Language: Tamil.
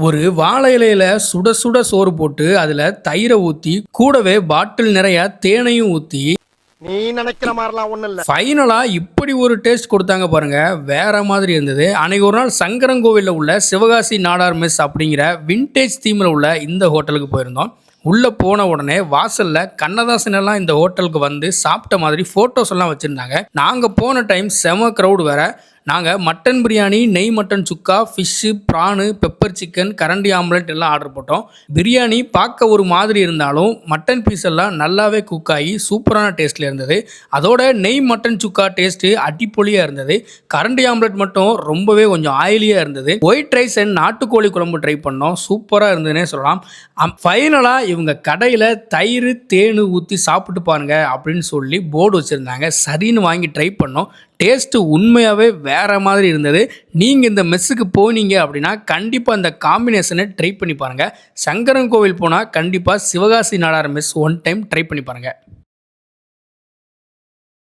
ஒரு வாழை இலையில சுட சுட சோறு போட்டு அதுல தயிரை ஊத்தி கூடவே பாட்டில் நிறைய தேனையும் ஊத்தி நீ நினைக்கிற மாதிரிலாம் ஒண்ணும் இல்ல. ஃபைனலா இப்படி ஒரு டேஸ்ட் கொடுத்தாங்க பாருங்க, வேற மாதிரி இருந்தது. அன்னைக்கு ஒரு நாள் சங்கரன்கோவில்ல உள்ள சிவகாசி நாடார் மெஸ் அப்படிங்கிற விண்டேஜ் தீம்ல உள்ள இந்த ஹோட்டலுக்கு போயிருந்தோம். உள்ளே போன உடனே வாசலில் கண்ணதாசன் எல்லாம் இந்த ஹோட்டலுக்கு வந்து சாப்பிட்ட மாதிரி ஃபோட்டோஸ் எல்லாம் வச்சுருந்தாங்க. நாங்கள் போன டைம் செம க்ரௌடு வேறு. நாங்கள் மட்டன் பிரியாணி, நெய் மட்டன் சுக்கா, ஃபிஷ்ஷு, ப்ரானு, பெப்பர் சிக்கன், கரண்டி ஆம்லெட் எல்லாம் ஆர்டர் போட்டோம். பிரியாணி பார்க்க ஒரு மாதிரி இருந்தாலும் மட்டன் பீஸ் எல்லாம் நல்லாவே குக் ஆகி சூப்பரான டேஸ்ட்டில் இருந்தது. அதோட நெய் மட்டன் சுக்கா டேஸ்ட்டு அடிப்பொலியாக இருந்தது. கரண்டி ஆம்லெட் மட்டும் ரொம்பவே கொஞ்சம் ஆயிலியாக இருந்தது. ஒயிட் ரைஸ் அண்ட் நாட்டுக்கோழி குழம்பு ட்ரை பண்ணோம், சூப்பராக இருந்ததுன்னே சொல்லலாம். ஃபைனலாக இவங்க கடையில் தயிர் தேனு ஊற்றி சாப்பிட்டு பாருங்க அப்படின்னு சொல்லி போர்டு வச்சுருந்தாங்க. சரின்னு வாங்கி ட்ரை பண்ணோம். டேஸ்ட்டு உண்மையாகவே வேறு மாதிரி இருந்தது. நீங்கள் இந்த மெஸ்ஸுக்கு போனீங்க அப்படின்னா கண்டிப்பாக இந்த காம்பினேஷனை ட்ரை பண்ணி பாருங்கள். சங்கரன் கோவில் போனால் கண்டிப்பாக Sivakasi Nadar mess one time try பண்ணி பாருங்கள்.